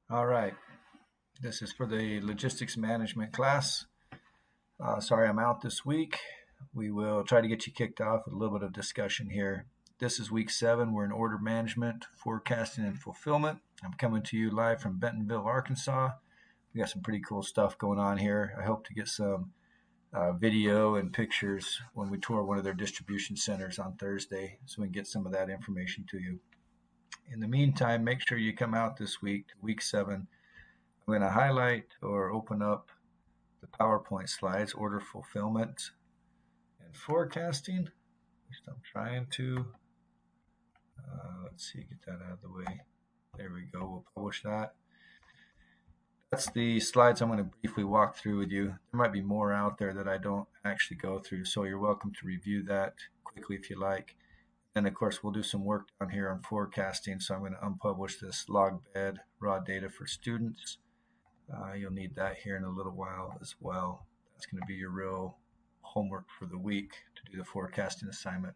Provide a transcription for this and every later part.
All right, this is for the logistics management class. Sorry I'm out this week. We will try to get you kicked off with a little bit of discussion here. This is week 7. We're in order management, forecasting, and fulfillment. I'm coming to you live from Bentonville, Arkansas. We got some pretty cool stuff going on here. I hope to get some video and pictures when we tour one of their distribution centers on Thursday so we can get some of that information to you. In the meantime, make sure you come out this week, week 7. I'm going to highlight or open up the PowerPoint slides, order fulfillment and forecasting. I'm trying to, let's see, get that out of the way. There we go. We'll publish that. That's the slides I'm going to briefly walk through with you. There might be more out there that I don't actually go through, so you're welcome to review that quickly if you like. And of course, we'll do some work down here on forecasting, so I'm going to unpublish this log bed raw data for students. You'll need that here in a little while as well. That's going to be your real homework for the week to do the forecasting assignment.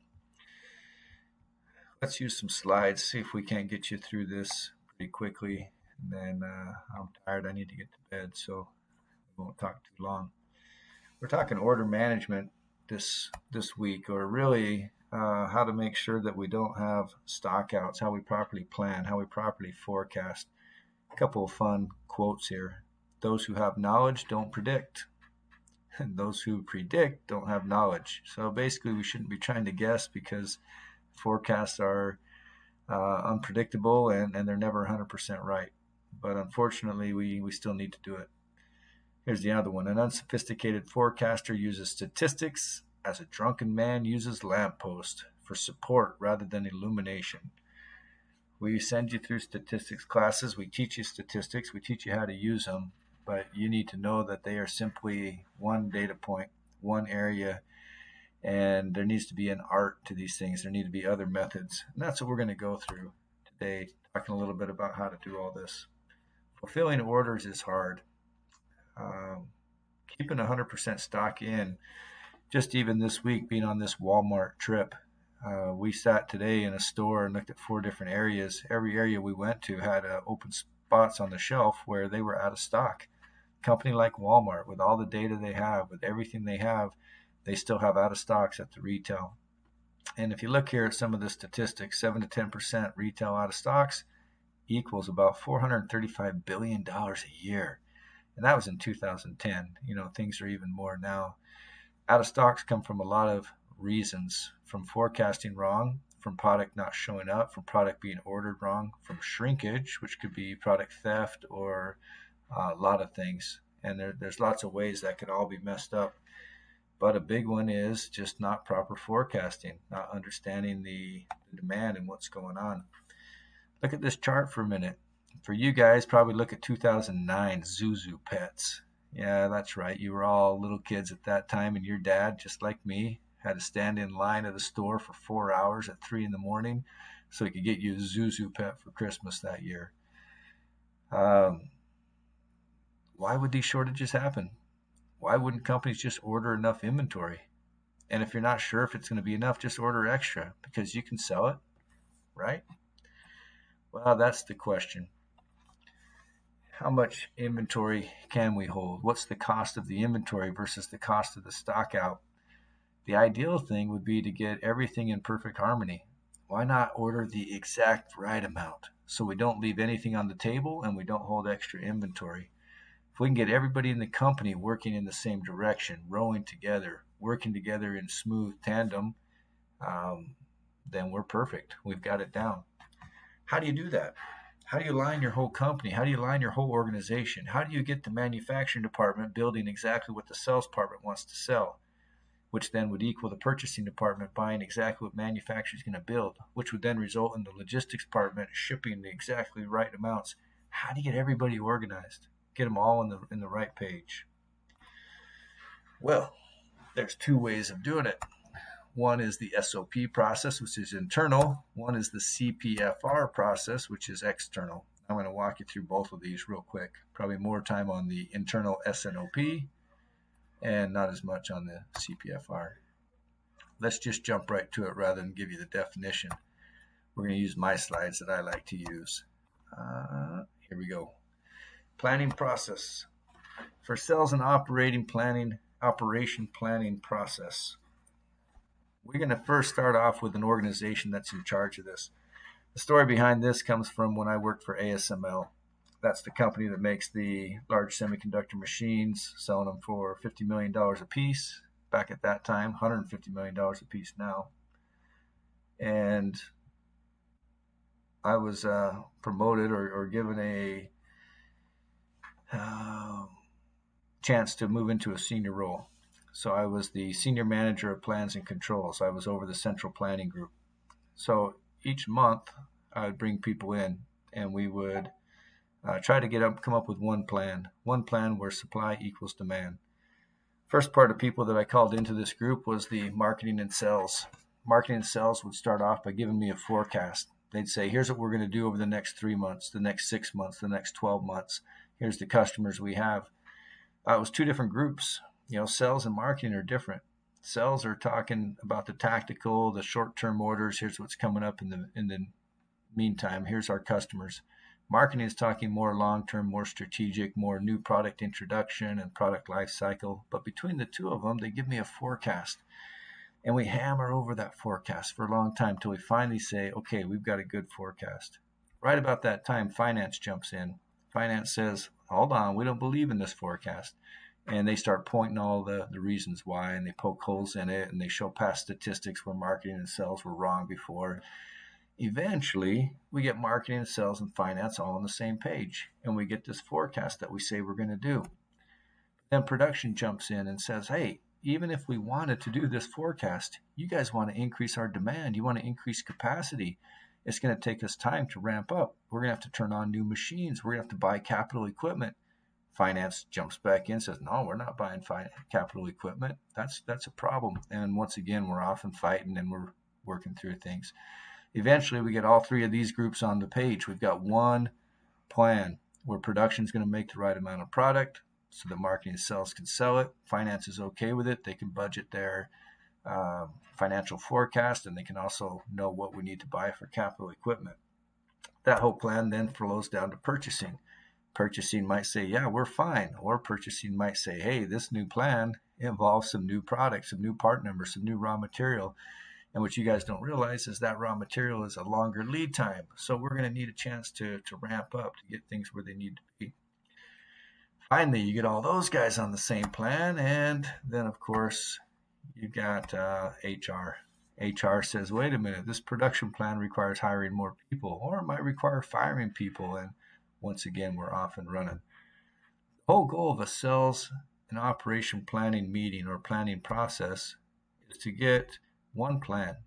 Let's use some slides, see if we can't get you through this pretty quickly. And then I'm tired, I need to get to bed, so we won't talk too long. We're talking order management this week, or really how to make sure that we don't have stockouts, how we properly plan, how we properly forecast. A couple of fun quotes here. Those who have knowledge don't predict, and those who predict don't have knowledge. So basically, we shouldn't be trying to guess because forecasts are unpredictable and they're never 100% right. But unfortunately, we still need to do it. Here's the other one. An unsophisticated forecaster uses statistics as a drunken man uses lamppost for support rather than illumination. We send you through statistics classes. We teach you statistics. We teach you how to use them. But you need to know that they are simply one data point, one area, and there needs to be an art to these things. There need to be other methods. And that's what we're going to go through today, talking a little bit about how to do all this. Fulfilling orders is hard. Keeping 100% stock in, just even this week being on this Walmart trip, we sat today in a store and looked at 4 different areas. Every area we went to had open spots on the shelf where they were out of stock. A company like Walmart, with all the data they have, with everything they have, they still have out of stocks at the retail. And if you look here at some of the statistics, 7 to 10% retail out of stocks equals about $435 billion a year. And that was in 2010. Things are even more now. Out of stocks come from a lot of reasons, from forecasting wrong, from product not showing up, from product being ordered wrong, from shrinkage, which could be product theft or a lot of things. And there's lots of ways that could all be messed up. But a big one is just not proper forecasting, not understanding the demand and what's going on. Look at this chart for a minute. For you guys, probably look at 2009 Zuzu Pets. Yeah, that's right. You were all little kids at that time, and your dad, just like me, had to stand in line at the store for 4 hours at 3 in the morning so he could get you a Zuzu pet for Christmas that year. Why would these shortages happen? Why wouldn't companies just order enough inventory? And if you're not sure if it's going to be enough, just order extra because you can sell it, right? Well, that's the question. How much inventory can we hold? What's the cost of the inventory versus the cost of the stock out? The ideal thing would be to get everything in perfect harmony. Why not order the exact right amount so we don't leave anything on the table and we don't hold extra inventory? If we can get everybody in the company working in the same direction, rowing together, working together in smooth tandem, then we're perfect. We've got it down. How do you do that? How do you align your whole company? How do you align your whole organization? How do you get the manufacturing department building exactly what the sales department wants to sell, which then would equal the purchasing department buying exactly what manufacturing is going to build, which would then result in the logistics department shipping the exactly right amounts? How do you get everybody organized? Get them all in the right page? Well, there's 2 ways of doing it. One is the S&OP process, which is internal. One is the CPFR process, which is external. I'm going to walk you through both of these real quick. Probably more time on the internal S&OP and not as much on the CPFR. Let's just jump right to it rather than give you the definition. We're going to use my slides that I like to use. Here we go. Planning process. For sales and operation planning process, we're going to first start off with an organization that's in charge of this. The story behind this comes from when I worked for ASML. That's the company that makes the large semiconductor machines, selling them for $50 million a piece. Back at that time, $150 million a piece now. And I was promoted or given a chance to move into a senior role. So I was the senior manager of plans and controls. I was over the central planning group. So each month I would bring people in and we would try to come up with one plan where supply equals demand. First part of people that I called into this group was the marketing and sales. Marketing and sales would start off by giving me a forecast. They'd say, here's what we're going to do over the next 3 months, the next 6 months, the next 12 months. Here's the customers we have. It was two different groups. Sales and marketing are different. Sales are talking about the tactical, the short-term orders. Here's what's coming up in the meantime. Here's our customers. Marketing is talking more long-term, more strategic, more new product introduction and product life cycle. But between the two of them, they give me a forecast. And we hammer over that forecast for a long time until we finally say, okay, we've got a good forecast. Right about that time, finance jumps in. Finance says, hold on, we don't believe in this forecast. And they start pointing all the reasons why, and they poke holes in it, and they show past statistics where marketing and sales were wrong before. Eventually, we get marketing and sales and finance all on the same page, and we get this forecast that we say we're going to do. Then production jumps in and says, hey, even if we wanted to do this forecast, you guys want to increase our demand. You want to increase capacity. It's going to take us time to ramp up. We're going to have to turn on new machines. We're going to have to buy capital equipment. Finance jumps back in and says, no, we're not buying capital equipment. That's a problem. And once again, we're often fighting and we're working through things. Eventually, we get all three of these groups on the page. We've got one plan where production is going to make the right amount of product so that marketing and sales can sell it. Finance is okay with it. They can budget their financial forecast, and they can also know what we need to buy for capital equipment. That whole plan then flows down to purchasing. Purchasing might say, yeah, we're fine. Or purchasing might say, hey, this new plan involves some new products, some new part numbers, some new raw material. And what you guys don't realize is that raw material is a longer lead time. So we're going to need a chance to ramp up to get things where they need to be. Finally, you get all those guys on the same plan. And then, of course, you got HR. HR says, wait a minute, this production plan requires hiring more people, or it might require firing people. And once again, we're off and running. The whole goal of a sales and operation planning meeting or planning process is to get one plan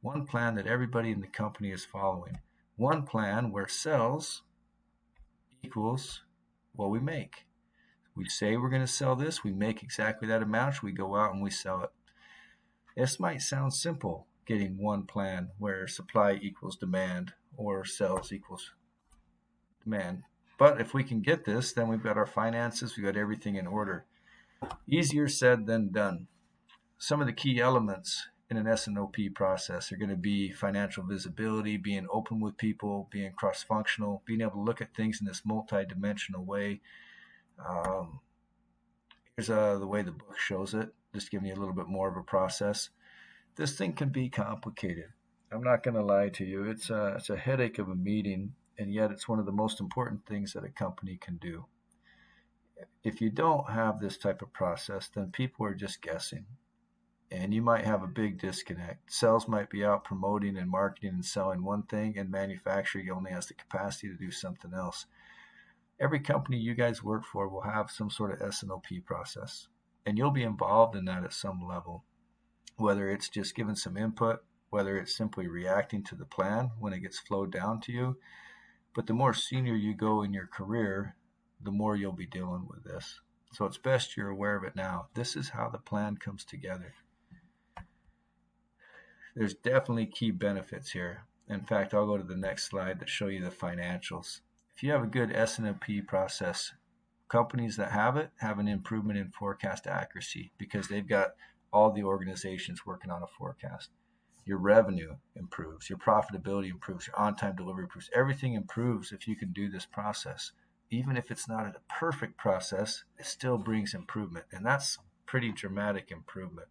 that everybody in the company is following. One plan where sales equals what we make. We say we're going to sell this, we make exactly that amount, we go out and we sell it. This might sound simple, getting one plan where supply equals demand or sales equals demand. But if we can get this, then we've got our finances, we've got everything in order. Easier said than done. Some of the key elements in an S&OP process are going to be financial visibility, being open with people, being cross-functional, being able to look at things in this multi-dimensional way. Here's the way the book shows it, just giving you a little bit more of a process. This thing can be complicated. I'm not going to lie to you. It's a headache of a meeting, and yet it's one of the most important things that a company can do. If you don't have this type of process, then people are just guessing. And you might have a big disconnect. Sales might be out promoting and marketing and selling one thing, and manufacturing only has the capacity to do something else. Every company you guys work for will have some sort of S&OP process, and you'll be involved in that at some level, whether it's just giving some input, whether it's simply reacting to the plan when it gets flowed down to you. But the more senior you go in your career, the more you'll be dealing with this. So it's best you're aware of it now. This is how the plan comes together. There's definitely key benefits here. In fact, I'll go to the next slide that show you the financials. If you have a good S&OP process, companies that have it have an improvement in forecast accuracy because they've got all the organizations working on a forecast. Your revenue improves, your profitability improves, your on-time delivery improves. Everything improves if you can do this process. even if it's not a perfect process, it still brings improvement. And that's pretty dramatic improvement.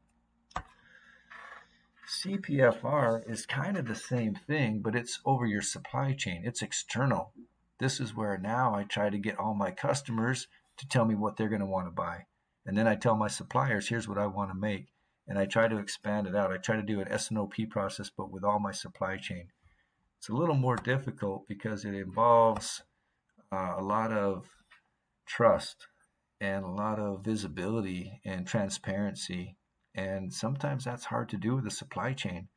CPFR is kind of the same thing, but it's over your supply chain. It's external. This is where now I try to get all my customers to tell me what they're going to want to buy. And then I tell my suppliers, here's what I want to make. And I try to expand it out. I try to do an S&OP process, but with all my supply chain. It's a little more difficult because it involves a lot of trust and a lot of visibility and transparency. And sometimes that's hard to do with the supply chain.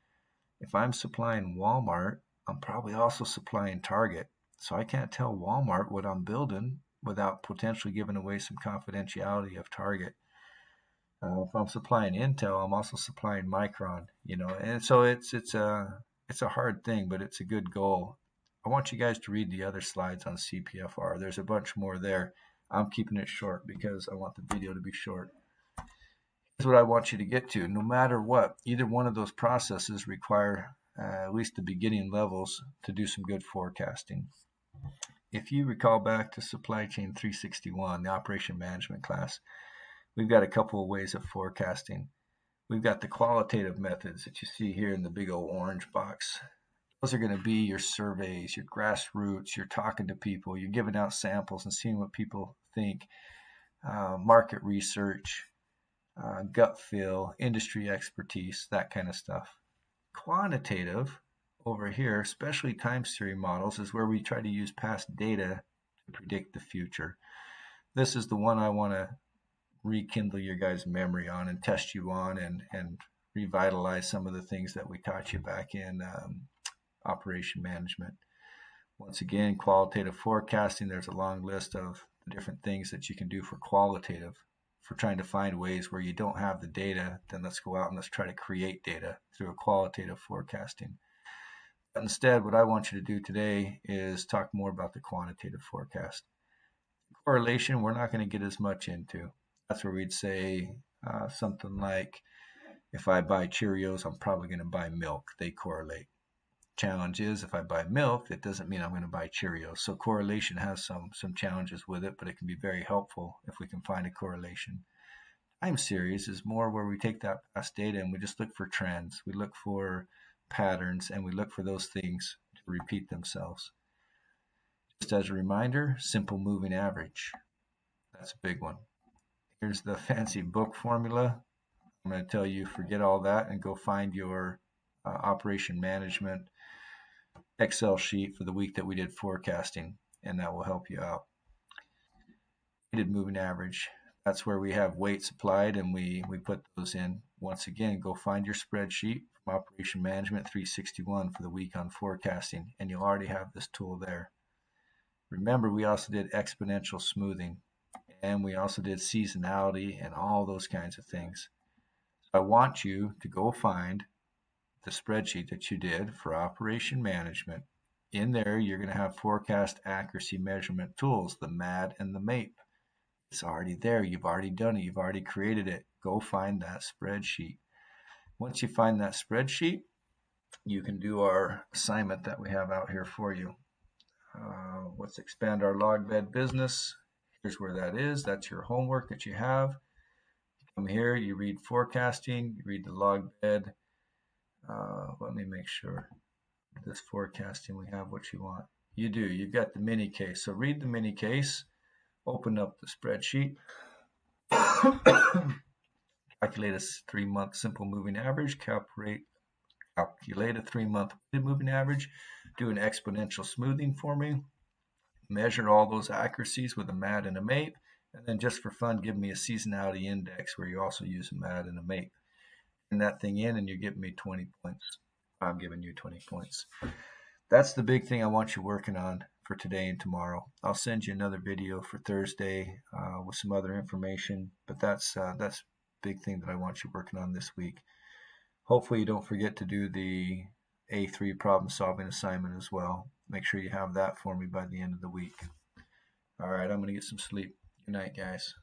If I'm supplying Walmart, I'm probably also supplying Target. So I can't tell Walmart what I'm building without potentially giving away some confidentiality of Target. If I'm supplying Intel, I'm also supplying Micron, and so it's a hard thing, but it's a good goal. I want you guys to read the other slides on CPFR. There's a bunch more there. I'm keeping it short because I want the video to be short. Here's what I want you to get to. No matter what, either one of those processes require at least the beginning levels to do some good forecasting. If you recall back to Supply Chain 361, the operation management class, we've got a couple of ways of forecasting. We've got the qualitative methods that you see here in the big old orange box. Those are going to be your surveys, your grassroots, you're talking to people, you're giving out samples and seeing what people think, market research, gut feel, industry expertise, that kind of stuff. Quantitative over here, especially time series models, is where we try to use past data to predict the future. This is the one I want to rekindle your guys' memory on and test you on and revitalize some of the things that we taught you back in operation management. Once again, qualitative forecasting, there's a long list of the different things that you can do for qualitative, for trying to find ways where you don't have the data. Then let's go out and let's try to create data through a qualitative forecasting. But instead, what I want you to do today is talk more about the quantitative forecast. Correlation, we're not going to get as much into. That's where we'd say something like, if I buy Cheerios, I'm probably going to buy milk. They correlate. Challenge is, if I buy milk, it doesn't mean I'm going to buy Cheerios. So correlation has some challenges with it, but it can be very helpful if we can find a correlation. Time series is more where we take that past data and we just look for trends. We look for patterns and we look for those things to repeat themselves. Just as a reminder, simple moving average. That's a big one. Here's the fancy book formula. I'm going to tell you, forget all that and go find your operation management Excel sheet for the week that we did forecasting, and that will help you out. Weighted moving average. That's where we have weights applied and we put those in. Once again, go find your spreadsheet from Operation Management 361 for the week on forecasting, and you'll already have this tool there. Remember, we also did exponential smoothing, and we also did seasonality and all those kinds of things. So I want you to go find the spreadsheet that you did for operation management. In there, you're going to have forecast accuracy measurement tools, the MAD and the MAPE. It's already there. You've already done it. You've already created it. Go find that spreadsheet. Once you find that spreadsheet, you can do our assignment that we have out here for you. Let's expand our log bed business. Here's where that is. That's your homework that you have. You come here, you read forecasting, you read the log bed. Let me make sure this forecasting we have what you want. You do. You've got the mini case. So read the mini case, open up the spreadsheet, calculate a 3-month simple moving average, calculate a 3-month moving average, do an exponential smoothing for me, measure all those accuracies with a MAD and a MAPE, and then just for fun, give me a seasonality index where you also use a MAD and a MAPE. And that thing in and you're giving me 20 points. I'm giving you 20 points. That's the big thing I want you working on for today and tomorrow. I'll send you another video for Thursday with some other information, but that's big thing that I want you working on this week. Hopefully you don't forget to do the A3 problem solving assignment as well. Make sure you have that for me by the end of the week. All right, I'm going to get some sleep. Good night, guys.